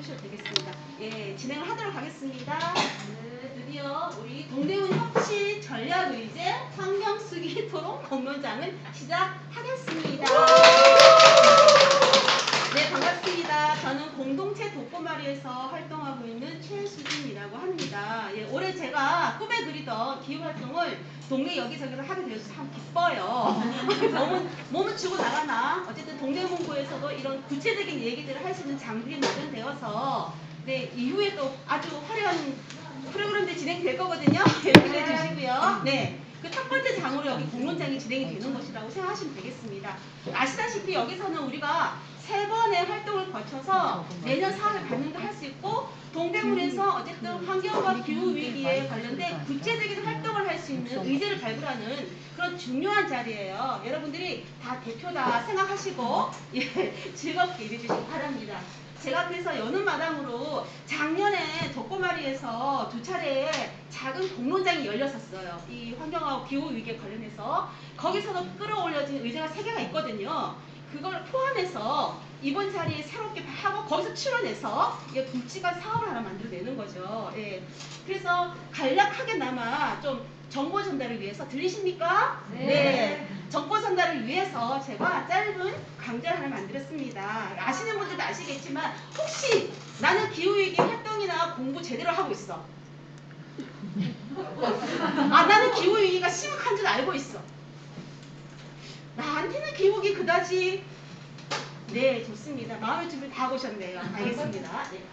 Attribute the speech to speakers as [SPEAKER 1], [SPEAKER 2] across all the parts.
[SPEAKER 1] 해주셔도 되겠습니다. 예, 진행을 하도록 하겠습니다. 네, 드디어 우리 동대문 혁신 전략의제 환경수기 토론 공론장을 시작하겠습니다. 네, 반갑습니다. 저는 공동체 독고마리에서 활동하고 있는 최수진이라고 합니다. 예, 올해 제가 꿈에 그리던 기후활동을 동네 여기저기서 하게 되어서 참 기뻐요. 몸은 주고 나가나 어쨌든 동대문구에서도 이런 구체적인 얘기들을 할 수 있는 장들이 마련되어서 네, 이후에 또 아주 화려한 프로그램들이 진행될 거거든요. 기대해 주시고요. 네. 그 첫 번째 장으로 여기 공론장이 진행이 되는 것이라고 생각하시면 되겠습니다. 아시다시피 여기서는 우리가 3번의 활동을 거쳐서 내년 4월 반영도 할 수 있고 동대문에서 어쨌든 환경과 기후위기에 관련된 구체적인 활동을 할 수 있는 의제를 발굴하는 그런 중요한 자리예요. 여러분들이 다 대표다 생각하시고 예, 즐겁게 임해 주시기 바랍니다. 제가 그래서 여느 마당으로 작년에 독고마리에서 2차례 작은 공론장이 열렸었어요. 이 환경하고 기후위기에 관련해서 거기서도 끌어올려진 의제가 3개가 있거든요. 그걸 포함해서 이번 자리에 새롭게 하고 거기서 추론해서 굵직한 사업을 하나 만들어내는 거죠. 예. 그래서 간략하게나마 좀 정보 전달을 위해서 들리십니까? 네. 정보 전달을 위해서 제가 짧은 강좌를 하나 만들었습니다. 아시는 분들도 아시겠지만 혹시 나는 기후위기 활동이나 공부 제대로 하고 있어. 나는 기후위기가 심각한 줄 알고 있어. 나한테는 기후위기 그다지 네, 좋습니다. 마음의 준비 다 하고 오셨네요. 알겠습니다. 네.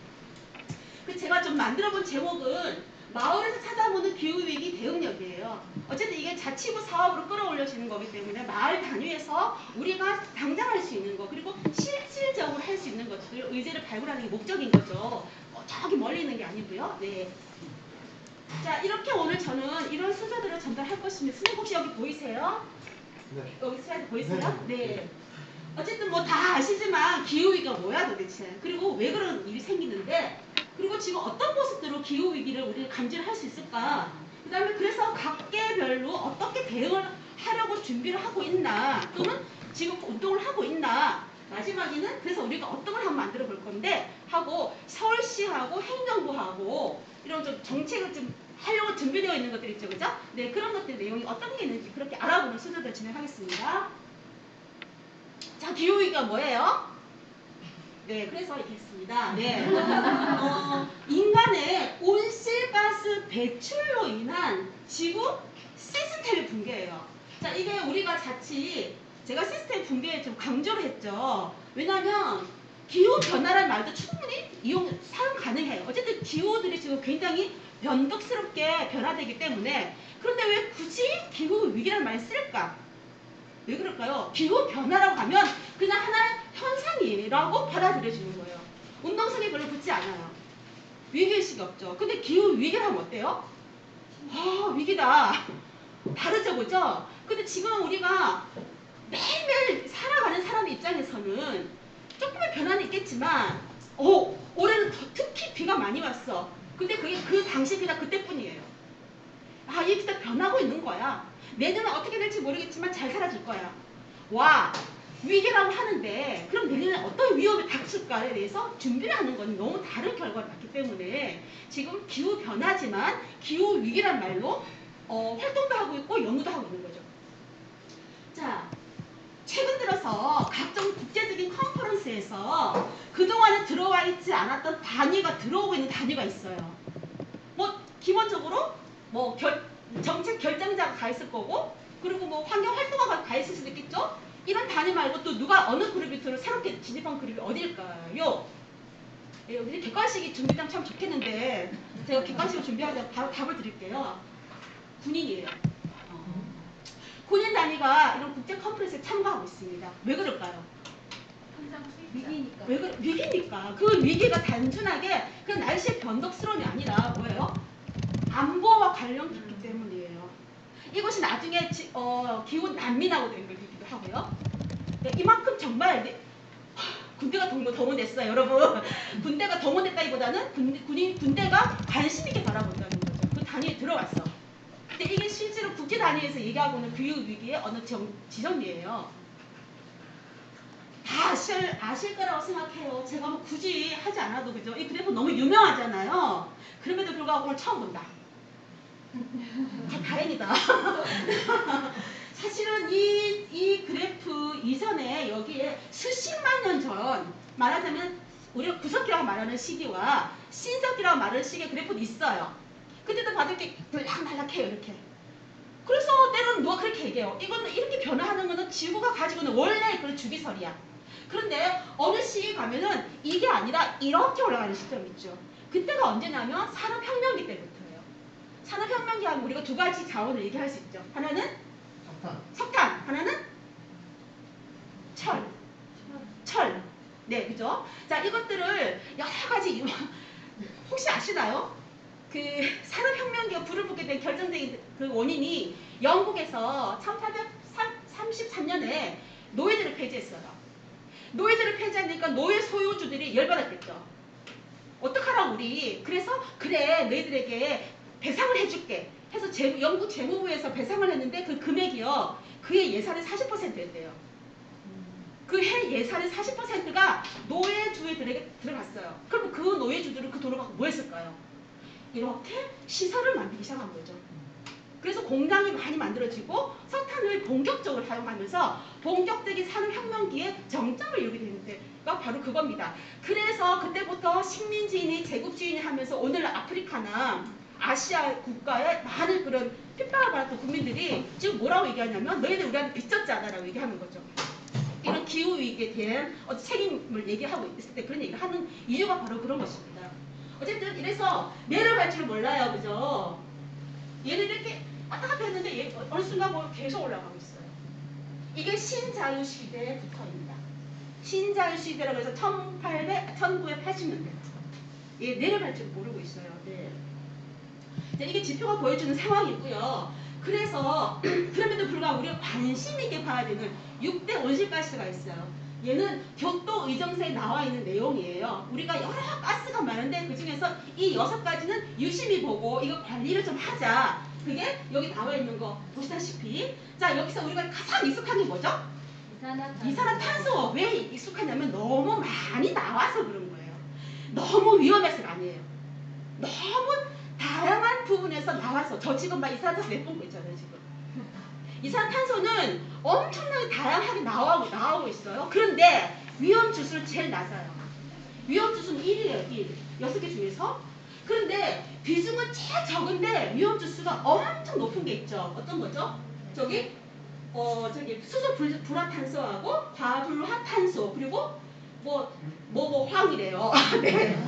[SPEAKER 1] 그 제가 좀 만들어본 제목은 마을에서 찾아보는 기후위기 대응력이에요. 어쨌든 이게 자치구 사업으로 끌어올려지는 거기 때문에 마을 단위에서 우리가 당장 할 수 있는 거 그리고 실질적으로 할 수 있는 것들 의제를 발굴하는 게 목적인 거죠. 저기 멀리 있는 게 아니고요. 네. 자, 이렇게 오늘 저는 이런 순서대로 전달할 것입니다. 선생님 혹시 여기 보이세요?
[SPEAKER 2] 네.
[SPEAKER 1] 여기 슬라이드 보이세요? 네. 어쨌든 뭐 다 아시지만 기후위기가 뭐야 도대체. 그리고 왜 그런 일이 생기는데 그리고 지금 어떤 모습들로 기후위기를 우리가 감지를 할 수 있을까. 그 다음에 그래서 각계별로 어떻게 대응을 하려고 준비를 하고 있나 또는 지금 운동을 하고 있나. 마지막에는 그래서 우리가 어떤 걸 한번 만들어 볼 건데 하고 서울시하고 행정부하고 이런 좀 정책을 좀 하려고 준비되어 있는 것들 있죠. 그죠? 네, 그런 것들 내용이 어떤 게 있는지 그렇게 알아보는 순서대로 진행하겠습니다. 자, 기후위기가 뭐예요? 네, 그래서 이렇게 했습니다. 네. 인간의 온실가스 배출로 인한 지구 시스템의 붕괴예요. 자, 이게 우리가 제가 시스템 붕괴에 좀 강조를 했죠. 왜냐하면 기후 변화란 말도 충분히 사용 가능해요. 어쨌든 기후들이 지금 굉장히 변덕스럽게 변화되기 때문에 그런데 왜 굳이 기후 위기라는 말을 쓸까? 왜 그럴까요? 기후 변화라고 하면 그냥 하나의 현상이라고 받아들여지는 거예요. 운동성이 별로 붙지 않아요. 위기의식이 없죠. 근데 기후 위기를 하면 어때요? 위기다. 다르죠, 그죠? 근데 지금 우리가 매일매일 살아가는 사람 입장에서는 조금의 변화는 있겠지만 올해는 특히 비가 많이 왔어. 근데 그게 그 당시 그냥 그때뿐이에요. 이게 진짜 변하고 있는 거야. 내년은 어떻게 될지 모르겠지만 잘 살아줄 거야. 위기라고 하는데 그럼 내년에 어떤 위험이 닥칠까에 대해서 준비를 하는 건 너무 다른 결과를 낳기 때문에 지금 기후 변화지만 기후 위기란 말로 활동도 하고 있고 연구도 하고 있는 거죠. 자, 최근 들어서 각종 국제적인 컨퍼런스에서 그동안에 들어와 있지 않았던 단위가 들어오고 있는 단위가 있어요. 뭐 기본적으로 뭐 정책 결정자가 가 있을 거고 그리고 뭐 환경 활동가가 가 있을 수도 있겠죠. 이런 단위 말고 또 누가 어느 그룹이 새롭게 진입한 그룹이 어딜까요? 예, 여기 객관식이 준비되면 참 좋겠는데 제가 객관식을 준비하자 바로 답을 드릴게요. 군인이에요. 군인 단위가 이런 국제 컨퍼런스에 참가하고 있습니다. 왜 그럴까요?
[SPEAKER 3] 위기니까.
[SPEAKER 1] 위기니까. 그 위기가 단순하게 그냥 날씨의 변덕스러움이 아니라 뭐예요? 안보와 관련됐기 때문이에요. 이것이 나중에 기후 난민하고 연결되기도 하고요. 네, 이만큼 정말 군대가 동원됐어요, 여러분. 군대가 동원됐다기보다는 군대가 관심 있게 바라본다는 거죠. 그 단위에 들어갔어. 근데 이게 실제로 국제 단위에서 얘기하고 있는 기후 위기의 어느 지점이에요. 다 아실 거라고 생각해요. 제가 뭐 굳이 하지 않아도 그죠? 이 그래프 너무 유명하잖아요. 그럼에도 불구하고 오늘 처음 본다. 다행이다. 사실은 이 그래프 이전에 여기에 수십만 년 전 말하자면 우리가 구석기라고 말하는 시기와 신석기라고 말하는 시기의 그래프도 있어요. 그때도 봐도 이렇게 들락날락해요. 이렇게. 그래서 때로는 누가 그렇게 얘기해요. 이거는 이렇게 변화하는 거는 지구가 가지고 있는 원래 그런 주기설이야. 그런데 어느 시기에 가면은 이게 아니라 이렇게 올라가는 시점이 있죠. 그때가 언제냐면 산업혁명기 때부터예요. 산업혁명기 하면 우리가 두 가지 자원을 얘기할 수 있죠. 하나는 석탄, 하나는 철. 네, 그죠? 자, 이것들을 여러 가지 혹시 아시나요? 그 산업혁명기가 불을 붙게 된 결정적인 그 원인이 영국에서 1833년에 노예제를 폐지했어요. 노예제를 폐지하니까 노예 소유주들이 열받았겠죠. 어떡하라고 우리. 그래서 그래 너희들에게 배상을 해줄게 해서 영국 재무부에서 배상을 했는데 그 금액이요. 그의 예산의 40%였대요. 그 해 예산의 40%가 노예주들에게 들어갔어요. 그럼 그 노예주들은 그 돈을 갖고 뭐 했을까요? 이렇게 시설을 만들기 시작한 거죠. 그래서 공장이 많이 만들어지고 석탄을 본격적으로 사용하면서 본격적인 산업혁명기에 정점을 이루게 되는 데가 바로 그겁니다. 그래서 그때부터 식민지인이 제국주의인이 하면서 오늘 아프리카나 아시아 국가의 많은 그런 핍박을 받았던 국민들이 지금 뭐라고 얘기하냐면 너희들 우리한테 빚졌잖아 라고 얘기하는 거죠. 이런 기후위기에 대한 책임을 얘기하고 있을 때 그런 얘기를 하는 이유가 바로 그런 것입니다. 어쨌든 이래서 내려갈 줄 몰라요. 그죠? 얘는 이렇게 왔다 갔다 했는데 얘 어느 순간 뭐 계속 올라가고 있어요. 이게 신자유시대의 부터입니다. 신자유시대라고 해서 1980년대. 얘 내려갈 줄 모르고 있어요. 네. 이게 지표가 보여주는 상황이고요. 그래서 그럼에도 불구하고 우리가 관심 있게 봐야 되는 6대 온실가스가 있어요. 얘는 교토의정서에 나와 있는 내용이에요. 우리가 여러 가스가 많은데 그 중에서 이 6가지는 유심히 보고 이거 관리를 좀 하자. 그게 여기 나와 있는 거 보시다시피 자 여기서 우리가 가장 익숙한 게 뭐죠? 이산화탄소. 왜 익숙하냐면 너무 많이 나와서 그런 거예요. 너무 위험해서가 아니에요. 너무 다양한 부분에서 나와서 저 지금 막 이산화탄소 내뿜고 있잖아요. 지금 이산화탄소는 엄청나게 다양하게 나오고 있어요. 그런데 위험지수는 제일 낮아요. 위험지수는 1이에요. 1. 6개 중에서. 그런데 비중은 제일 적은데 위험지수가 엄청 높은 게 있죠. 어떤 거죠? 저기 수소 불화탄소하고 과불화탄소 그리고 뭐 황이래요. 네.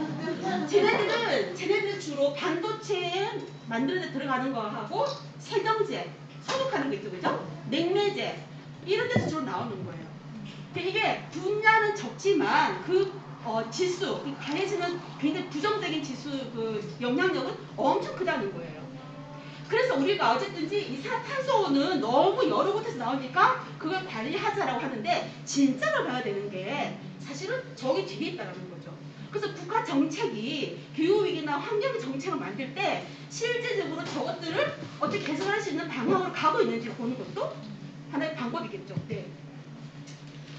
[SPEAKER 1] 쟤네들은 주로 반도체 만드는 데 들어가는 거하고 세정제 소독하는 거 있죠, 그죠? 냉매제 이런 데서 주로 나오는 거예요. 이게 분야는 적지만 그 지수, 가해지는 굉장히 부정적인 지수 그 영향력은 엄청 크다는 거예요. 그래서 우리가 어쨌든지 이산화탄소는 너무 여러 곳에서 나오니까 그걸 관리하자라고 하는데 진짜로 봐야 되는 게 사실은 저기 뒤에 있다는 거죠. 그래서 국가 정책이 기후위기나 환경 정책을 만들 때 실제적으로 저것들을 어떻게 개선할 수 있는 방향으로 가고 있는지 보는 것도 하나의 방법이겠죠. 네.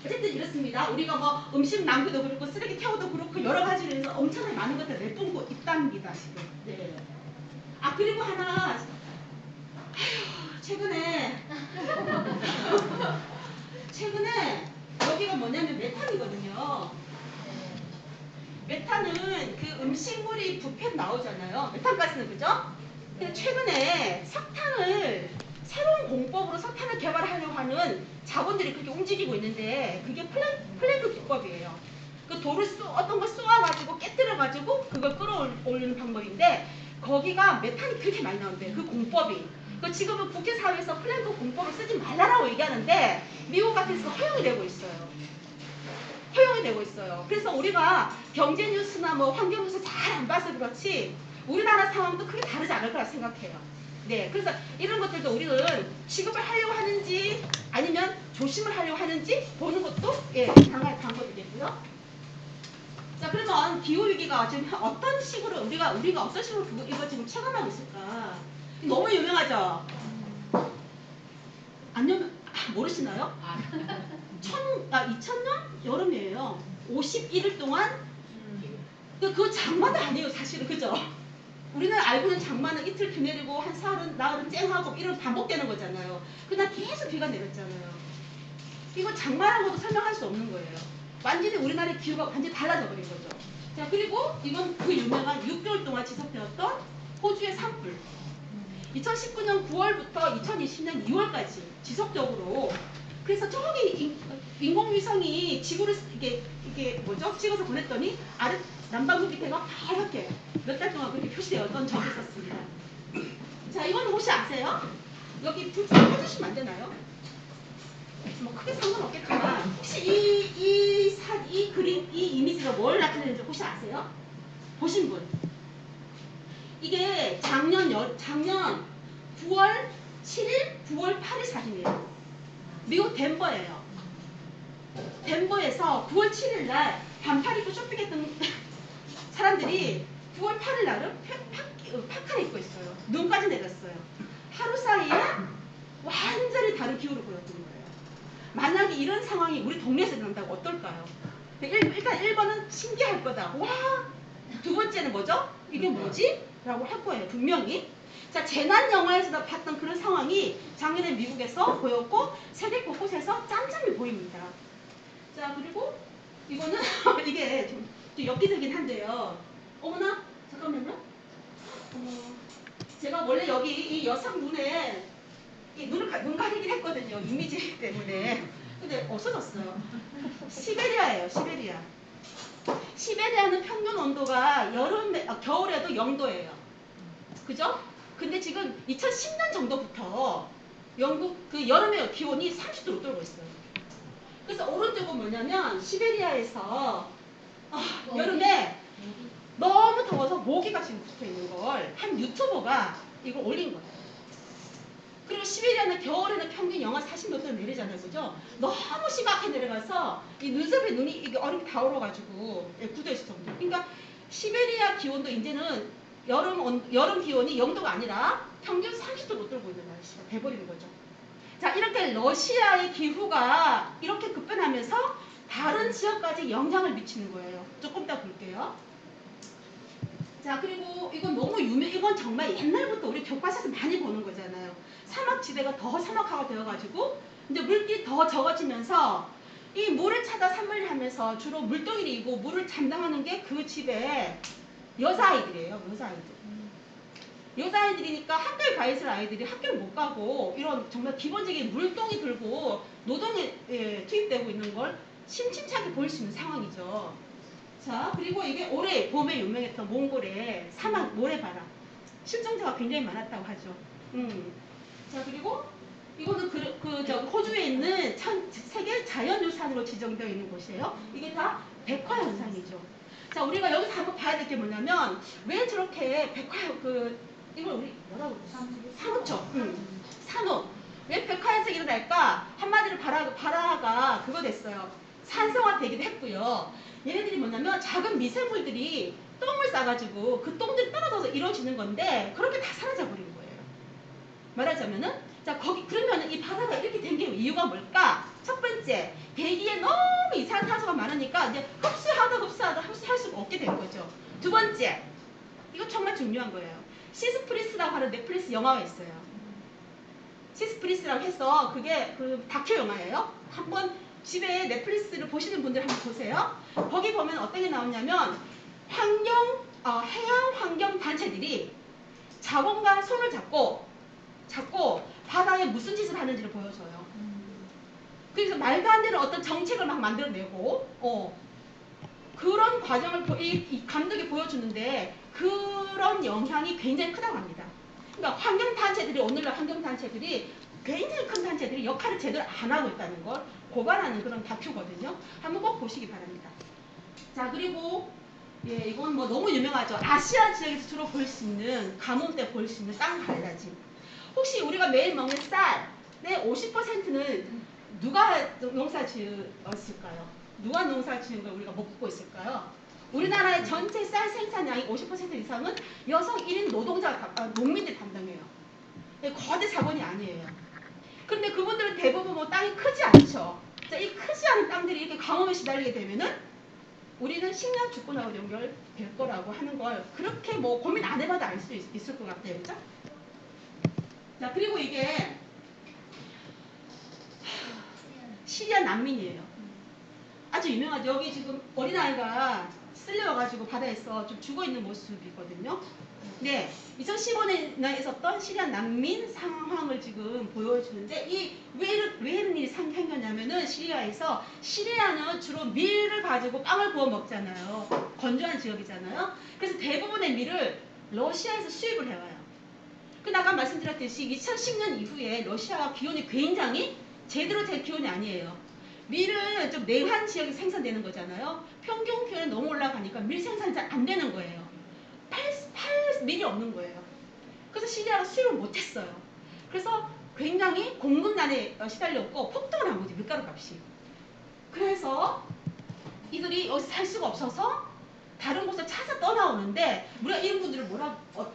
[SPEAKER 1] 어쨌든 이렇습니다. 우리가 뭐 음식 낭비도 그렇고 쓰레기 태우도 그렇고 여러 가지로 해서 엄청나게 많은 것들을 내뿜고 있답니다. 지금. 네. 아 그리고 하나 최근에 여기가 뭐냐면 메탄이거든요. 메탄은 그 음식물이 부패 나오잖아요. 메탄가스는 그죠? 근데 최근에 새로운 공법으로 석탄을 개발하려고 하는 자본들이 그렇게 움직이고 있는데 그게 플랭크 기법이에요. 그 돌을 어떤 걸 쏘아가지고 깨뜨려가지고 그걸 끌어올리는 방법인데 거기가 메탄이 그렇게 많이 나오는데 그 공법이 지금은 국제사회에서 플랭크 공법을 쓰지 말라라고 얘기하는데 미국 같은 데서 허용이 되고 있어요. 그래서 우리가 경제 뉴스나 뭐 환경 뉴스 잘 안 봐서 그렇지 우리나라 상황도 크게 다르지 않을 거라 생각해요. 네, 그래서 이런 것들도 우리는 취급을 하려고 하는지 아니면 조심을 하려고 하는지 보는 것도 하나의 방법이겠고요. 자, 그러면 기후위기가 지금 어떤 식으로 우리가 어떤 식으로 이거 지금 체감하고 있을까? 너무 유명하죠? 모르시나요? 2000년 여름이에요. 51일 동안. 근데 그거 장마도 아니에요, 사실은. 그죠? 우리는 알고 있는 장마는 이틀 비 내리고 한 사흘은 나흘은 쨍하고 이런 반복되는 거잖아요. 그날 계속 비가 내렸잖아요. 이거 장마라는 것도 설명할 수 없는 거예요. 완전히 우리나라의 기후가 완전히 달라져 버린 거죠. 자, 그리고 이건 그 유명한 6개월 동안 지속되었던 호주의 산불. 2019년 9월부터 2020년 2월까지 지속적으로. 그래서 저기 인공위성이 지구를 이게 뭐죠? 찍어서 보냈더니 아래 남반구 밑에가 하얗게 몇 달 동안 그렇게 표시되었던 적이 있었습니다. 자, 이거는 혹시 아세요? 여기 불 좀 꺼주시면 안 되나요? 뭐 크게 상관없겠지만 혹시 이 그림, 이 이미지가 뭘 나타내는지 혹시 아세요? 보신 분? 이게 작년 9월 7일, 9월 8일 사진이에요. 미국 덴버예요. 덴버에서 9월 7일 날 반팔 입고 쇼핑했던 사람들이 9월 8일 날은 파카를 입고 있어요. 눈까지 내렸어요. 하루 사이에 완전히 다른 기후를 보였던 거예요. 만약에 이런 상황이 우리 동네에서 일어난다고 어떨까요? 일단 1번은 신기할 거다. 와! 두 번째는 뭐죠? 이게 뭐지? 라고 할 거예요. 분명히. 자, 재난 영화에서 봤던 그런 상황이 작년에 미국에서 보였고 세계 곳곳에서 짬짬이 보입니다. 자, 그리고 이거는 이게 좀 엽기적이긴 한데요. 어머나, 잠깐만요. 제가 원래 여기 이 여성 눈에 눈 가리긴 했거든요. 이미지 때문에. 근데 없어졌어요. 시베리아예요. 시베리아. 시베리아는 평균 온도가 겨울에도 0도예요. 그죠? 근데 지금 2010년 정도부터 영국 그 여름에 기온이 30도로 떨고 있어요. 그래서 오른쪽은 뭐냐면 시베리아에서 여름에 너무 더워서 모기가 지금 붙어 있는 걸 한 유튜버가 이걸 올린 거예요. 그리고 시베리아는 겨울에는 평균 영하 40몇 도 내리잖아요. 그죠? 너무 심하게 내려가서 이 눈썹에 눈이 이게 얼음이 다 얼어가지고 굳어 있을 정도. 그러니까 시베리아 기온도 이제는 여름 기온이 0도가 아니라 평균 30도로 떨고 있는 날씨가 돼버리는 거죠. 자, 이렇게 러시아의 기후가 이렇게 급변하면서 다른 지역까지 영향을 미치는 거예요. 조금 이따 볼게요. 자, 그리고 이건 너무 이건 정말 옛날부터 우리 교과서에서 많이 보는 거잖아요. 사막지대가 더 사막화가 되어가지고 이제 물길이 더 적어지면서 이 물을 찾아 산물을 하면서 주로 물동이고 물을 담당하는 게 그 집의 여자아이들이에요. 여자아이들이니까 학교에 가 있을 아이들이 학교를 못 가고 이런 정말 기본적인 물동이 들고 노동에 투입되고 있는 걸 심심찮게 보일 수 있는 상황이죠. 자, 그리고 이게 올해 봄에 유명했던 몽골의 사막 모래바람. 실종자가 굉장히 많았다고 하죠. 자, 그리고 이거는 호주에 있는 세계 자연유산으로 지정되어 있는 곳이에요. 이게 다 백화현상이죠. 자, 우리가 여기서 한번 봐야 될 게 뭐냐면 왜 저렇게 이걸 우리 뭐라고 그러지? 산호초. 산호. 왜 백화현상이 일어날까? 한마디로 발화가 그거 됐어요. 산성화 되기도 했고요. 얘네들이 뭐냐면 작은 미생물들이 똥을 싸가지고 그 똥들이 떨어져서 이루어지는 건데 그렇게 다 사라져 버린 거예요. 말하자면은 그러면은 이 바다가 이렇게 된 게 이유가 뭘까? 첫 번째, 대기에 너무 이산화탄소가 많으니까 이제 흡수할 수가 없게 된 거죠. 두 번째, 이거 정말 중요한 거예요. 시스프리스라고 하는 넷플릭스 영화가 있어요. 시스프리스라고 해서 그게 그 다큐 영화예요. 한번 집에 넷플릭스를 보시는 분들 한번 보세요. 거기 보면 어떤 게 나오냐면 해양 환경 단체들이 자원과 손을 잡고 바다에 무슨 짓을 하는지를 보여줘요. 그래서 말도 안 되는 어떤 정책을 막 만들어내고 그런 과정을 이 감독이 보여주는데 그런 영향이 굉장히 크다고 합니다. 그러니까 환경단체들이 오늘날 환경단체들이 굉장히 큰 단체들이 역할을 제대로 안 하고 있다는 걸 고발하는 그런 다큐거든요. 한번 꼭 보시기 바랍니다. 자, 그리고 이건 뭐 너무 유명하죠. 아시아 지역에서 주로 볼 수 있는 가뭄 때 볼 수 있는 땅 갈라짐. 혹시 우리가 매일 먹는 쌀의 50%는 누가 농사 지었을까요? 누가 농사 지은 걸 우리가 먹고 있을까요? 우리나라의 전체 쌀 생산량의 50% 이상은 여성 1인 농민들이 담당해요. 거대 자본이 아니에요. 그런데 그분들은 대부분 뭐 땅이 크지 않죠. 자, 이 크지 않은 땅들이 이렇게 강우에 시달리게 되면은 우리는 식량 주권하고 연결될 거라고 하는 걸 그렇게 뭐 고민 안 해봐도 알 수 있을 것 같아요. 그죠? 자, 그리고 이게 시리아 난민이에요. 아주 유명하죠. 여기 지금 어린아이가 쓸려와가지고 바다에서 좀 죽어있는 모습이거든요. 네, 2015년에 있었던 시리아 난민 상황을 지금 보여주는데 왜 이런 일이 생겼냐면은 시리아는 주로 밀을 가지고 빵을 구워 먹잖아요. 건조한 지역이잖아요. 그래서 대부분의 밀을 러시아에서 수입을 해와요. 그 아까 말씀드렸듯이 2010년 이후에 러시아가 기온이 굉장히 제대로 된 기온이 아니에요. 밀은 좀 냉한 지역에 생산되는 거잖아요. 평균 기온이 너무 올라가니까 밀 생산이 잘 안 되는 거예요. 팔 밀이 없는 거예요. 그래서 시리아가 수입을 못했어요. 그래서 굉장히 공급난에 시달렸고 폭등을 한 거지, 밀가루 값이. 그래서 이들이 여기서 살 수가 없어서 다른 곳을 찾아 떠나오는데 우리가 이런 분들을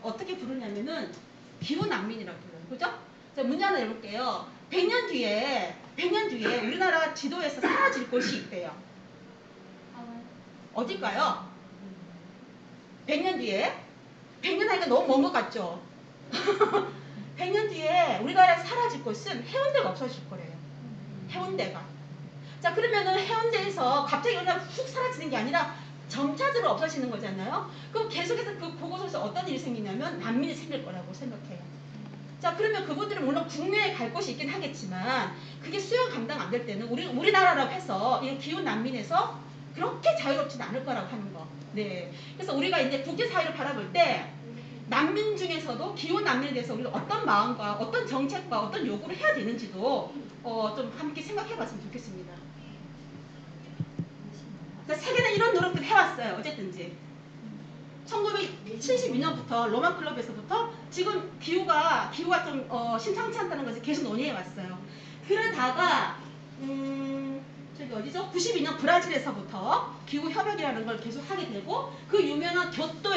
[SPEAKER 1] 어떻게 부르냐면은 기후 난민이라고 불러요. 그죠? 자, 문제 하나 내볼게요. 100년 뒤에 우리나라 지도에서 사라질 곳이 있대요. 어딜까요? 100년 뒤에? 100년 하니까 너무 먼 것 같죠? 100년 뒤에 우리나라에서 사라질 곳은 해운대가 없어질 거래요. 해운대가. 자, 그러면은 해운대에서 갑자기 그냥 훅 사라지는 게 아니라 점차적으로 없어지는 거잖아요. 그럼 계속해서 그곳에서 어떤 일이 생기냐면 난민이 생길 거라고 생각해요. 자, 그러면 그분들은 물론 국내에 갈 곳이 있긴 하겠지만 그게 수요 감당 안 될 때는 우리나라라고 해서 이 기후 난민에서 그렇게 자유롭지는 않을 거라고 하는 거. 네. 그래서 우리가 이제 국제 사회를 바라볼 때 난민 중에서도 기후 난민에 대해서 우리가 어떤 마음과 어떤 정책과 어떤 요구를 해야 되는지도 좀 함께 생각해 봤으면 좋겠습니다. 자, 세계는 이런 노력을 해왔어요. 어쨌든지. 1972년부터 로마 클럽에서부터 지금 기후가 좀 심상치 않다는 것을 계속 논의해 왔어요. 그러다가 저기 어디죠? 92년 브라질에서부터 기후 협약이라는 걸 계속 하게 되고 그 유명한 교토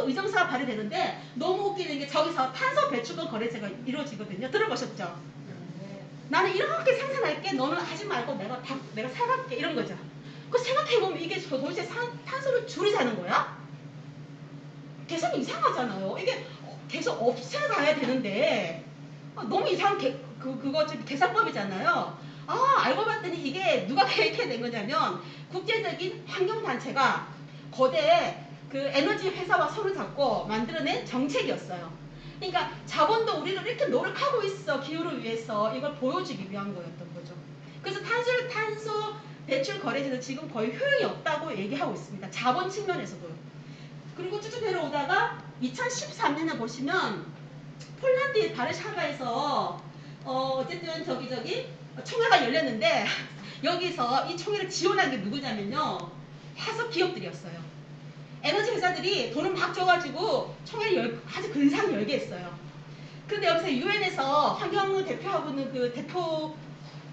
[SPEAKER 1] 의정사가 발의되는데 너무 웃기는 게 저기서 탄소 배출권 거래제가 이루어지거든요. 들어보셨죠? 나는 이렇게 생산할게. 너는 하지 말고 내가 사갈게. 이런 거죠. 그 생각해보면 이게 도대체 탄소를 줄이자는 거야? 계속 이상하잖아요. 이게 계속 없애가야 되는데 너무 이상한 그거 계산법이잖아요. 알고 봤더니 이게 누가 계획해낸 거냐면 국제적인 환경단체가 거대 그 에너지 회사와 손을 잡고 만들어낸 정책이었어요. 그러니까 자본도 우리는 이렇게 노력하고 있어. 기후를 위해서 이걸 보여주기 위한 거였던 거죠. 그래서 탄소 배출 거래제는 지금 거의 효용이 없다고 얘기하고 있습니다. 자본 측면에서도. 그리고 쭉쭉 내려오다가 2013년에 보시면 폴란드의 바르샤바에서 어쨌든 저기 총회가 열렸는데 여기서 이 총회를 지원한 게 누구냐면요. 화석 기업들이었어요. 에너지 회사들이 돈을 막 줘가지고 총회를 아주 근사하게 열게 했어요. 그런데 여기서 유엔에서 환경을 대표하고 있는 그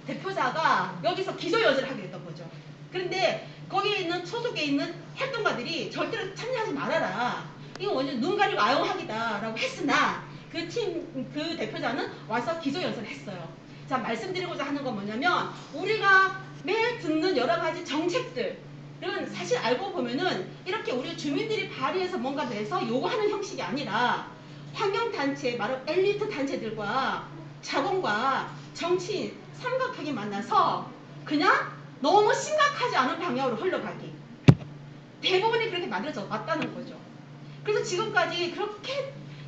[SPEAKER 1] 대표자가 여기서 기소연설을 하게 됐던 거죠. 그런데 거기에 있는 소속에 있는 활동가들이 절대로 참여하지 말아라. 이거 완전 눈 가리고 아용하기다라고 했으나 그 대표자는 와서 기소연설을 했어요. 자, 말씀드리고자 하는 건 뭐냐면 우리가 매일 듣는 여러 가지 정책들은 사실 알고 보면은 이렇게 우리 주민들이 발의해서 뭔가 내서 요구하는 형식이 아니라 환경단체, 말은 엘리트 단체들과 자본과 정치인 삼각형이 만나서 그냥 너무 심각하지 않은 방향으로 흘러가기. 대부분이 그렇게 만들어져 왔다는 거죠. 그래서 지금까지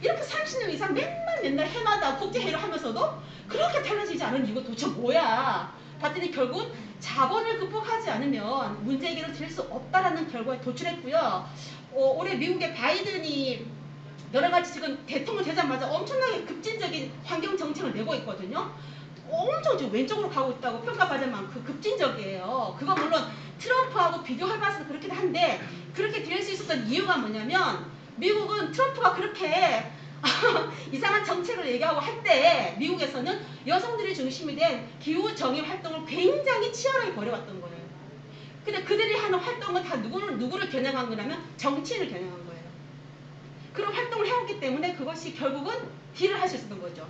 [SPEAKER 1] 이렇게 30년 이상 맨날 해마다 국제회의를 하면서도 그렇게 달라지지 않은 이유가 도대체 뭐야? 봤더니 결국 자본을 극복하지 않으면 문제 해결을 될 수 없다라는 결과에 도출했고요. 올해 미국의 바이든이 여러 가지 지금 대통령 되자마자 엄청나게 급진적인 환경 정책을 내고 있거든요. 엄청 지금 왼쪽으로 가고 있다고 평가받을 만큼 급진적이에요. 그건 물론 트럼프하고 비교해봐서 그렇긴 한데 그렇게 될 수 있었던 이유가 뭐냐면 미국은 트럼프가 그렇게 이상한 정책을 얘기하고 할 때 미국에서는 여성들이 중심이 된 기후 정의 활동을 굉장히 치열하게 벌여왔던 거예요. 근데 그들이 하는 활동은 다 누구를 겨냥한 거냐면 정치인을 겨냥한 거예요. 그런 활동을 해왔기 때문에 그것이 결국은 딜을 할 수 있었던 거죠.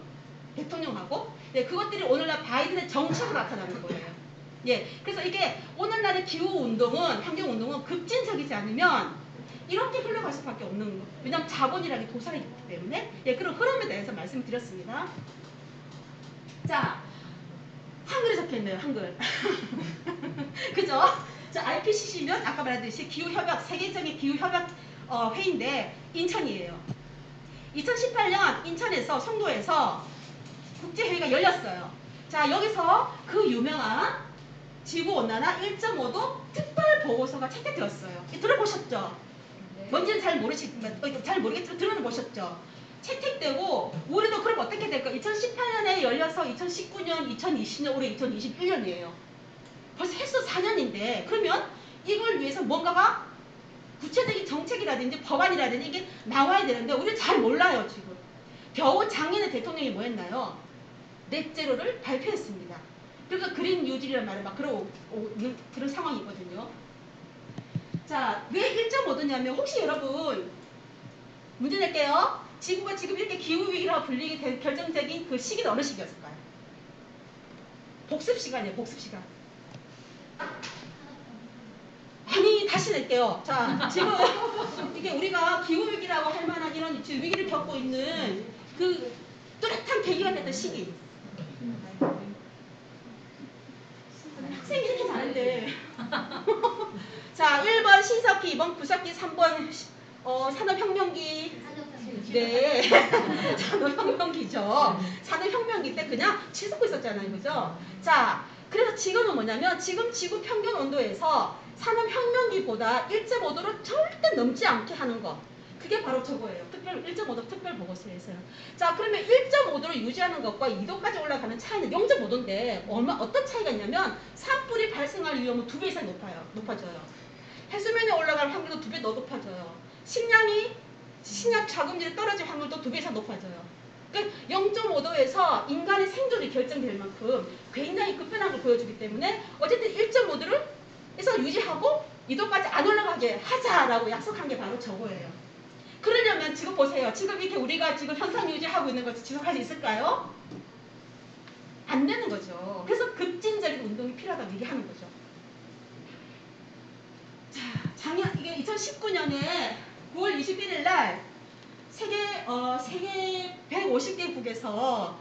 [SPEAKER 1] 대통령하고. 네, 그것들이 오늘날 바이든의 정책으로 나타나는 거예요. 예, 그래서 이게 오늘날의 기후 운동은 환경 운동은 급진적이지 않으면 이렇게 흘러갈 수밖에 없는 거. 왜냐하면 자본이라는 게 도살이기 때문에 예, 그런 흐름에 대해서 말씀드렸습니다. 자, 한글에 적혀있네요. 한글. 그죠? 자, IPCC면 아까 말했듯이 기후협약, 세계적인 기후협약 회의인데 인천이에요. 2018년 인천에서 송도에서 국제회의가 열렸어요. 자, 여기서 그 유명한 지구온난화 1.5도 특별 보고서가 채택되었어요. 들어보셨죠?
[SPEAKER 3] 네.
[SPEAKER 1] 뭔지는 잘 모르겠지만 들어는 보셨죠? 채택되고 우리도 그럼 어떻게 될까? 2018년에 열려서 2019년, 2020년, 올해 2021년이에요. 벌써 했어 4년인데 그러면 이걸 위해서 뭔가가 구체적인 정책이라든지 법안이라든지 이게 나와야 되는데 우리 잘 몰라요 지금. 겨우 작년에 대통령이 뭐 했나요? 넷제로를 발표했습니다. 그래서 그린 뉴딜이라는 말을 막 그런 상황이거든요. 자, 왜 1.5도냐면 혹시 여러분 문제 낼게요. 지구가 지금 이렇게 기후위기라고 불리게 된 결정적인 그 시기는 어느 시기였을까요? 복습 시간이에요. 복습 시간. 아니 다시 낼게요. 자, 지금 이게 우리가 기후위기라고 할 만한 이런 지금 위기를 겪고 있는 그 뚜렷한 계기가 됐던 시기. 학생이 이렇게 잘한대. 자, 1번 신석기, 2번 구석기, 3번 산업혁명기. 네. 산업혁명기죠. 산업혁명기 때 그냥 치솟고 있었잖아요. 그죠? 자, 그래서 지금은 뭐냐면 지금 지구 평균 온도에서 산업혁명기보다 1.5도를 절대 넘지 않게 하는 거. 그게 바로 저거예요. 1.5도 특별 보고서에서요. 자, 그러면 1.5도를 유지하는 것과 2도까지 올라가는 차이는 0.5도인데 어떤 차이가 있냐면 산불이 발생할 위험은 2배 이상 높아져요. 해수면이 올라갈 확률도 2배 더 높아져요. 식량 자금질이 떨어질 확률도 2배 이상 높아져요. 그러니까 0.5도에서 인간의 생존이 결정될 만큼 굉장히 급변한 걸 보여주기 때문에 어쨌든 1.5도를 해서 유지하고 2도까지 안 올라가게 하자라고 약속한 게 바로 저거예요. 그러려면 지금 보세요. 지금 이렇게 우리가 지금 현상 유지하고 있는 것을 지속할 수 있을까요? 안 되는 거죠. 그래서 급진적인 운동이 필요하다고 얘기하는 거죠. 자, 이게 2019년에 9월 21일 날 세계 150개국에서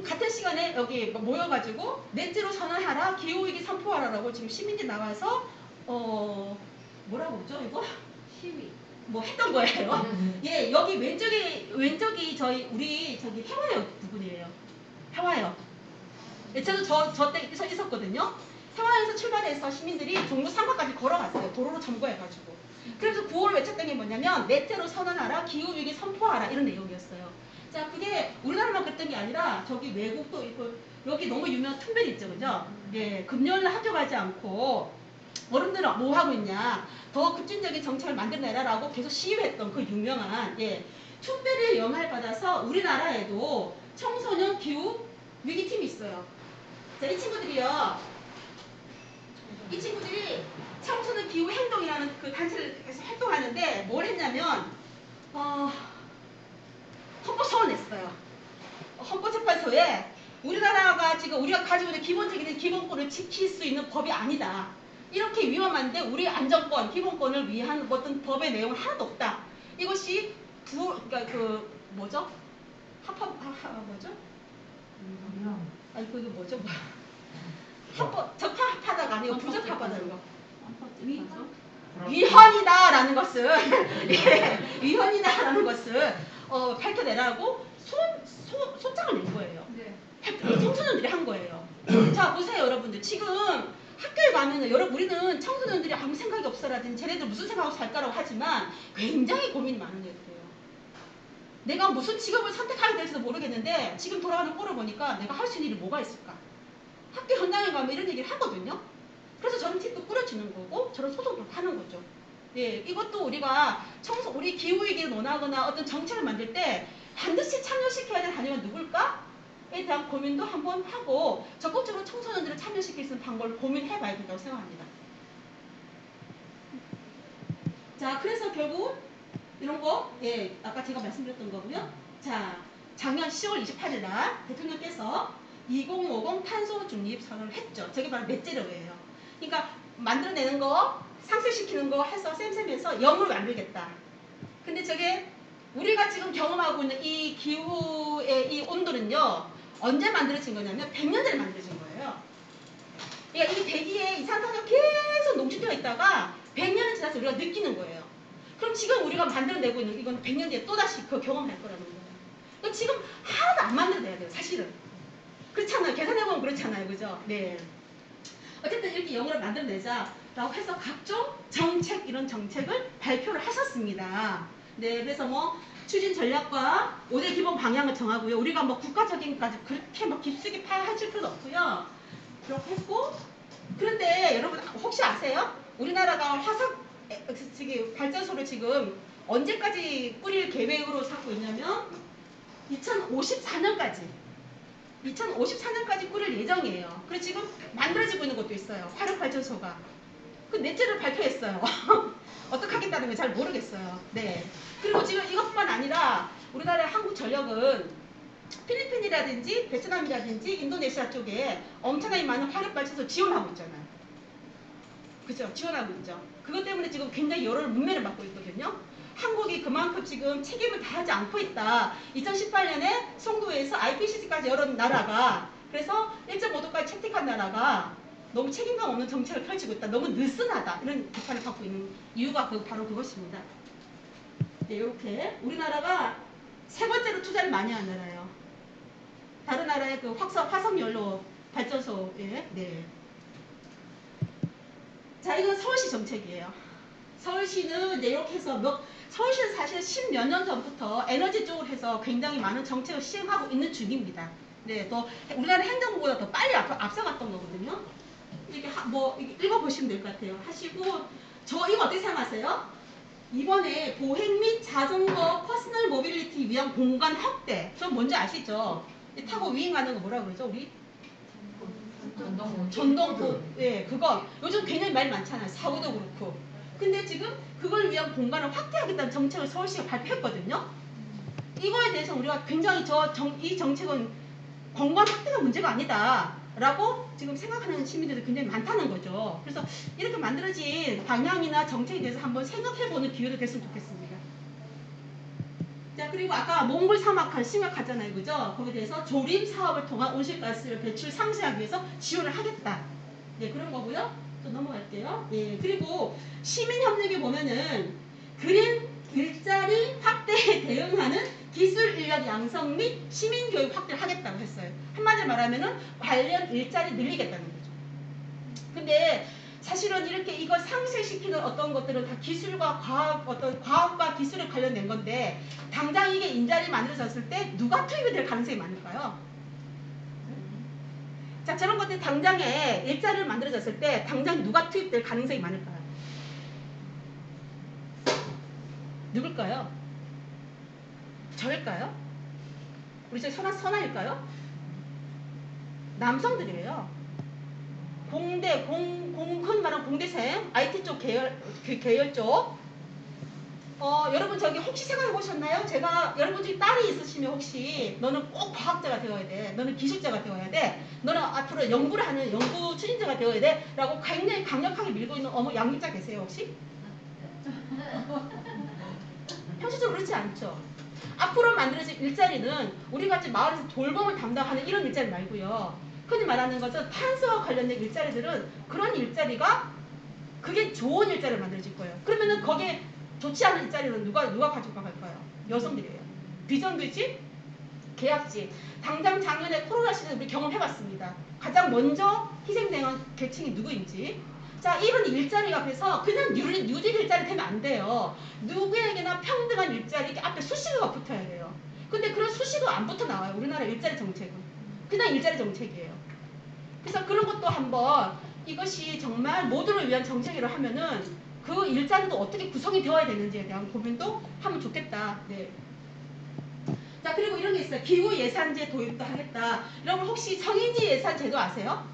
[SPEAKER 1] 같은 시간에 여기 모여가지고 넷제로 선언하라, 기후위기 선포하라라고 지금 시민들이 나와서 뭐라고 그러죠 이거?
[SPEAKER 3] 시위.
[SPEAKER 1] 뭐 했던 거예요. 예, 여기 왼쪽이 우리 저기 해와요 부분이에요. 해와요. 예, 저도 저때 있었거든요. 해와에서 출발해서 시민들이 종로 3가까지 걸어갔어요. 도로로 점거해가지고. 그래서 9월 외쳤던 게 뭐냐면 넷제로 선언하라, 기후위기 선포하라 이런 내용이었어요. 자, 그게 우리나라만 그랬던 게 아니라 저기 외국도 있고 여기 너무 유명한 툰베리 있죠, 그죠? 예, 금요일날 학교 가지 않고 어른들은 뭐 하고 있냐? 더 급진적인 정책을 만들어내라라고 계속 시위했던 그 유명한 툰베리의 영향을 받아서 우리나라에도 청소년 기후 위기팀이 있어요. 자, 이 친구들이 청소년 기후 행동이라는 그 단체를 해서 활동하는데 뭘 했냐면 헌법소원을 냈어요. 헌법재판소에 우리나라가 지금 우리가 가지고 있는 기본적인 기본권을 지킬 수 있는 법이 아니다. 이렇게 위험한데 우리 안전권, 기본권을 위한 어떤 법의 내용은 하나도 없다. 이것이 그러니까 그 뭐죠? 뭐죠? 아니 그게 뭐죠? 적합하다가 아니고 부적합하다는 거. 위헌이다라는 것을 예, 위헌이다라는 것을 밝혀내라고 소장을 낸 거예요.
[SPEAKER 3] 네.
[SPEAKER 1] 청소년들이 한 거예요. 자, 보세요, 여러분들. 지금 학교에 가면은 우리는 청소년들이 아무 생각이 없어라든지 쟤네들 무슨 생각하고 살까라고 하지만 굉장히 고민이 많은 애들이에요. 내가 무슨 직업을 선택하게 될지도 모르겠는데 지금 돌아가는 꼴을 보니까 내가 할 수 있는 일이 뭐가 있을까? 학교 현장에 가면 이런 얘기를 하거든요. 그래서 저런 팀도 꾸려지는 거고 저런 소송도 하는 거죠. 예, 이것도 우리가 우리 기후위기를 논하거나 어떤 정책을 만들 때 반드시 참여시켜야 될 단위가 누굴까? 에 대한 고민도 한번 하고 적극적으로 청소년들을 참여시킬 수 있는 방법을 고민해 봐야 된다고 생각합니다. 자, 그래서 결국 이런 거, 예, 아까 제가 말씀드렸던 거고요. 자, 작년 10월 28일 날 대통령께서 2050 탄소 중립 선언을 했죠. 저게 바로 넷제로예요. 그러니까 만들어내는 거, 상쇄시키는 거 해서 쌤쌤해서 0을 만들겠다. 근데 저게 우리가 지금 경험하고 있는 이 기후의 이 온도는요, 언제 만들어진 거냐면 100년 전에 만들어진 거예요. 그러니까 이 대기에 이산화탄소가 계속 농축되어 있다가 100년이 지나서 우리가 느끼는 거예요. 그럼 지금 우리가 만들어내고 있는 이건 100년 뒤에 또다시 그 경험할 거라는 거예요. 그러니까 지금 하나도 안 만들어내야 돼요, 사실은. 그렇잖아요. 계산해보면 그렇잖아요. 그죠? 네. 어쨌든 이렇게 영어를 만들어내자라고 해서 각종 정책, 이런 정책을 발표를 하셨습니다. 네, 그래서 뭐 추진 전략과 5대 기본 방향을 정하고요. 우리가 뭐 국가적인까지 그렇게 막 깊숙이 파헤칠 필요도 없고요. 그렇게 했고, 그런데 여러분 혹시 아세요? 우리나라가 화석 발전소를 지금 언제까지 꾸릴 계획으로 삼고 있냐면 2054년까지 꾸릴 예정이에요. 그래서 지금 만들어지고 있는 것도 있어요. 화력발전소가. 그 넷째를 발표했어요. 어떻게 하겠다는 걸 잘 모르겠어요. 네. 그리고 지금 이것뿐만 아니라 우리나라의 한국전력은 필리핀이라든지 베트남이라든지 인도네시아 쪽에 엄청나게 많은 화력발전소 지원하고 있잖아요. 그죠? 지원하고 있죠. 그것 때문에 지금 굉장히 여러 문매를 받고 있거든요. 한국이 그만큼 지금 책임을 다하지 않고 있다. 2018년에 송도에서 IPCC까지 여러 나라가, 그래서 1.5도까지 채택한 나라가 너무 책임감 없는 정책을 펼치고 있다. 너무 느슨하다. 이런 비판을 받고 있는 이유가 바로 그것입니다. 네, 이렇게 우리나라가 세 번째로 투자를 많이 한 나라예요. 다른 나라의 그 화석연료 발전소에. 네. 자, 이건 서울시 정책이에요. 서울시는 이제 이렇게 해서 서울시는 사실 10몇 년 전부터 에너지 쪽으로 해서 굉장히 많은 정책을 시행하고 있는 중입니다. 네, 또 우리나라 행정부보다 더 빨리 앞서갔던 거거든요. 이렇게 이렇게 읽어보시면 될 것 같아요. 하시고, 저 이거 어떻게 생각하세요? 이번에 보행 및 자전거 퍼스널 모빌리티 위한 공간 확대. 저 뭔지 아시죠? 타고 위행하는 거 뭐라 그러죠, 우리? 전동포. 예, 그거 요즘 굉장히 말 많잖아요. 사고도 그렇고. 근데 지금 그걸 위한 공간을 확대하겠다는 정책을 서울시가 발표했거든요. 이거에 대해서 우리가 굉장히 이 정책은 공간 확대가 문제가 아니다 라고 지금 생각하는 시민들도 굉장히 많다는 거죠. 그래서 이렇게 만들어진 방향이나 정책에 대해서 한번 생각해보는 기회도 됐으면 좋겠습니다. 자, 그리고 아까 몽골 사막한 심각하잖아요. 그죠? 거기에 대해서 조림 사업을 통한 온실가스 배출 상쇄하기 위해서 지원을 하겠다. 네, 그런 거고요. 또 넘어갈게요. 예, 그리고 시민협력에 보면은 그린 일자리 확대에 대응하는 기술 인력 양성 및 시민교육 확대를 하겠다고 했어요. 한마디로 말하면은 관련 일자리 늘리겠다는 거죠. 근데 사실은 이렇게 이거 상쇄시키는 어떤 것들은 다 기술과 과학과 기술에 관련된 건데, 당장 이게 인자리 만들어졌을 때 누가 투입이 될 가능성이 많을까요? 자, 저런 것들 당장에 일자리를 만들어졌을 때 당장 누가 투입될 가능성이 많을까요? 누굴까요? 저일까요? 우리 저 선아일까요? 남성들이에요. 흔히 말하는 공대생, IT 쪽 계열 쪽. 여러분 저기 혹시 생각해 보셨나요? 제가 여러분 중에 딸이 있으시면 혹시 너는 꼭 과학자가 되어야 돼. 너는 기술자가 되어야 돼. 너는 앞으로 연구를 하는 연구 추진자가 되어야 돼. 라고 굉장히 강력하게 밀고 있는 어머 양육자 계세요 혹시? 현실적으로 그렇지 않죠. 앞으로 만들어질 일자리는 우리같이 마을에서 돌봄을 담당하는 이런 일자리 말고요. 흔히 말하는 것은 탄소와 관련된 일자리들은 그런 일자리가 그게 좋은 일자리를 만들어질 거예요. 그러면은 거기에 좋지 않은 일자리는 누가 가지고 갈까요? 여성들이에요. 비정규직, 계약직. 당장 작년에 코로나 시대에 우리 경험해봤습니다. 가장 먼저 희생당한 계층이 누구인지. 자, 이런 일자리가 그래서 그냥 뉴딜 일자리 되면 안 돼요. 누구에게나 평등한 일자리 앞에 수식어가 붙어야 돼요. 근데 그런 수식어 안 붙어 나와요. 우리나라 일자리 정책은. 그냥 일자리 정책이에요. 그래서 그런 것도 한번 이것이 정말 모두를 위한 정책이라 하면은 그 일자리도 어떻게 구성이 되어야 되는지에 대한 고민도 하면 좋겠다. 네. 자, 그리고 이런 게 있어요. 기후 예산제 도입도 하겠다. 여러분 혹시 성인지 예산 제도 아세요?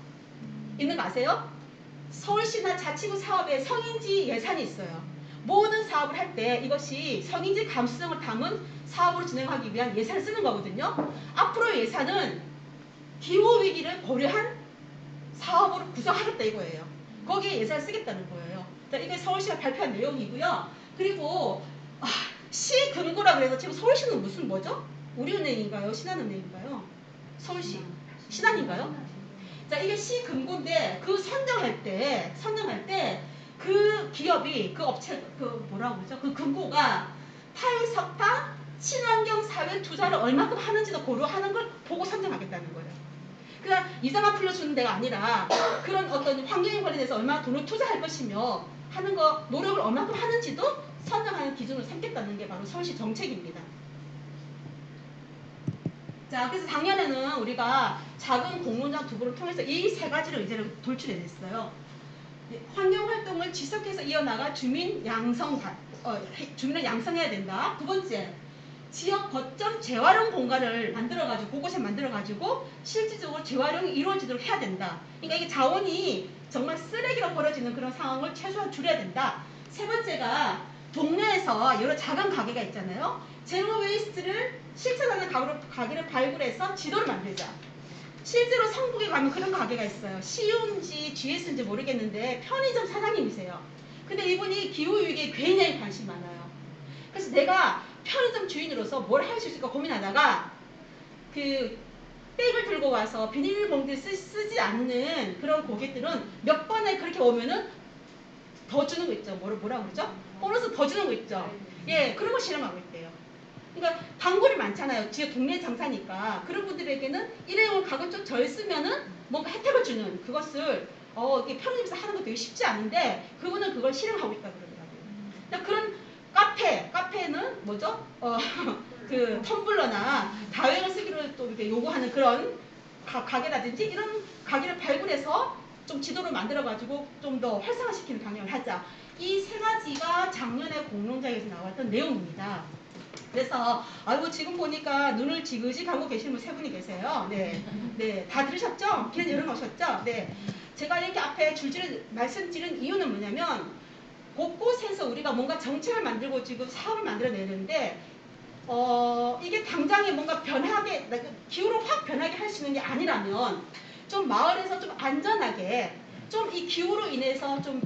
[SPEAKER 1] 있는 거 아세요? 서울시나 자치구 사업에 성인지 예산이 있어요. 모든 사업을 할 때 이것이 성인지 감수성을 담은 사업으로 진행하기 위한 예산을 쓰는 거거든요. 앞으로 예산은 기후 위기를 고려한 사업으로 구성하겠다 이거예요. 거기에 예산을 쓰겠다는 거예요. 자, 이게 서울시가 발표한 내용이고요. 그리고 시금고라 그래서 지금 서울시는 무슨 뭐죠? 우리은행인가요? 신한은행인가요? 서울시 신한인가요? 자, 이게 시금고인데 그 선정할 때 그 기업이 그 업체 그 뭐라고 그러죠? 그 금고가 탈석탄 친환경 사회 투자를 얼마큼 하는지도 고려하는 걸 보고 선정하겠다는 거예요. 그러니까 이자만 풀려주는 데가 아니라 그런 어떤 환경에 관련해서 얼마나 돈을 투자할 것이며 하는 거 노력을 얼마큼 하는지도 선정하는 기준으로 삼겠다는 게 바로 서울시 정책입니다. 자, 그래서 작년에는 우리가 작은 공론장 두부를 통해서 이 세 가지를 의제를 돌출해냈어요. 환경활동을 지속해서 이어나갈 주민을 양성해야 된다. 두 번째, 지역 거점 재활용 공간을 만들어가지고 곳곳에 만들어가지고 실질적으로 재활용이 이루어지도록 해야 된다. 그러니까 이게 자원이 정말 쓰레기로 버려지는 그런 상황을 최소한 줄여야 된다. 세 번째가 동네에서 여러 작은 가게가 있잖아요. 제로 웨이스트를 실천하는 가게를 발굴해서 지도를 만들자. 실제로 성북에 가면 그런 가게가 있어요. 시운지 GS인지 모르겠는데 편의점 사장님이세요. 근데 이분이 기후위기에 굉장히 관심이 많아요. 그래서 내가 편의점 주인으로서 뭘 할 수 있을까 고민하다가 그 백을 들고 와서 비닐봉지 쓰지 않는 그런 고객들은 몇 번에 그렇게 오면은 더 주는 거 있죠. 뭐라 그러죠? 보너스 더 주는 거 있죠. 예, 그런 거 실험하고 있대요. 그러니까 단골이 많잖아요. 지역 동네 장사니까 그런 분들에게는 일회용을 가격 좀 덜 쓰면은 뭔가 혜택을 주는 그것을 이게 편의점에서 하는 거 되게 쉽지 않은데 그분은 그걸 실행하고 있다 그러더라고요. 그러니까 그런 카페는 뭐죠? 그 텀블러나 다회용을 쓰기로 또 이렇게 요구하는 그런 가게라든지 이런 가게를 발굴해서 좀 지도를 만들어가지고 좀 더 활성화시키는 방향을 하자. 이 세 가지가 작년에 공론장에서 나왔던 내용입니다. 그래서 아이고 지금 보니까 눈을 지그시 감고 계시는 분 세 분이 계세요. 네, 다 들으셨죠? 귀는 열어놓으셨죠? 네, 제가 이렇게 앞에 줄줄이 말씀드린 이유는 뭐냐면 곳곳에서 우리가 뭔가 정책을 만들고 지금 사업을 만들어내는데 이게 당장에 뭔가 변하게 기후로 확 변하게 할 수 있는 게 아니라면 좀 마을에서 좀 안전하게 좀 이 기후로 인해서 좀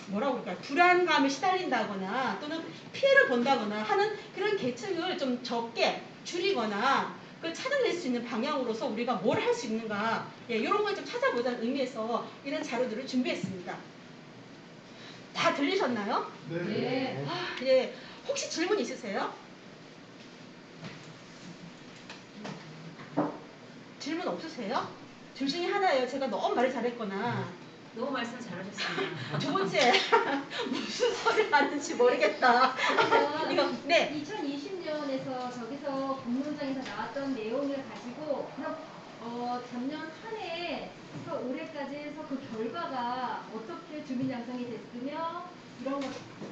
[SPEAKER 1] 뭐라고 그럴까요? 불안감에 시달린다거나 또는 피해를 본다거나 하는 그런 계층을 좀 적게 줄이거나 그 찾아낼 수 있는 방향으로서 우리가 뭘 할 수 있는가 이런 걸 좀 찾아보자는 의미에서 이런 자료들을 준비했습니다. 다 들리셨나요?
[SPEAKER 3] 네.
[SPEAKER 1] 예. 혹시 질문 있으세요? 질문 없으세요? 둘 중에 하나예요. 제가 너무 말을 잘했거나
[SPEAKER 3] 너무 말씀 잘하셨습니다.
[SPEAKER 1] 두 번째 무슨 소리를 하는지 모르겠다. 이거 네.
[SPEAKER 2] 2020년에서 저기서 공론장에서 나왔던 내용을 가지고 그럼 전년 한 해에서 올해까지 해서 그 결과가 어떻게 주민 양성이 됐으며 이런 것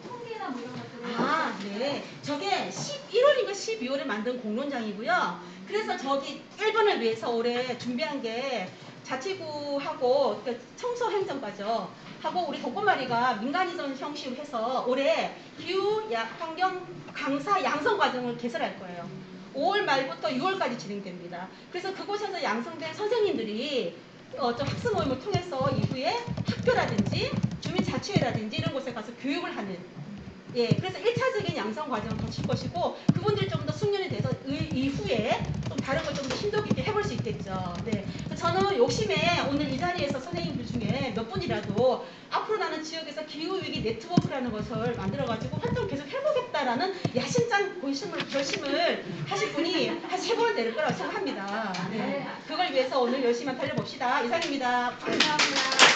[SPEAKER 2] 통계나 뭐 이런 것들을
[SPEAKER 1] 네. 저게 11월인가 12월에 만든 공론장이고요. 그래서 저기 1번을 위해서 올해 준비한 게 자치구하고 청소행정과죠. 하고 우리 독고마리가 민간이전 형식으로 해서 올해 기후 환경 강사 양성 과정을 개설할 거예요. 5월 말부터 6월까지 진행됩니다. 그래서 그곳에서 양성된 선생님들이 좀 학습 모임을 통해서 이후에 학교라든지 주민자치회라든지 이런 곳에 가서 교육을 하는 그래서 1차적인 양성 과정을 거칠 것이고 그분들이 좀 더 숙련이 돼서 이후에 좀 다른 걸 좀 더 심도 깊게 해볼 수 있겠죠. 네. 저는 욕심에 오늘 이 자리에서 선생님들 중에 몇 분이라도 앞으로 나는 지역에서 기후위기 네트워크라는 것을 만들어가지고 활동 계속 해보겠다라는 야심찬 결심을 하실 분이 한 3분은 될 거라고 생각합니다. 네. 그걸 위해서 오늘 열심히 달려봅시다. 이상입니다.
[SPEAKER 2] 감사합니다.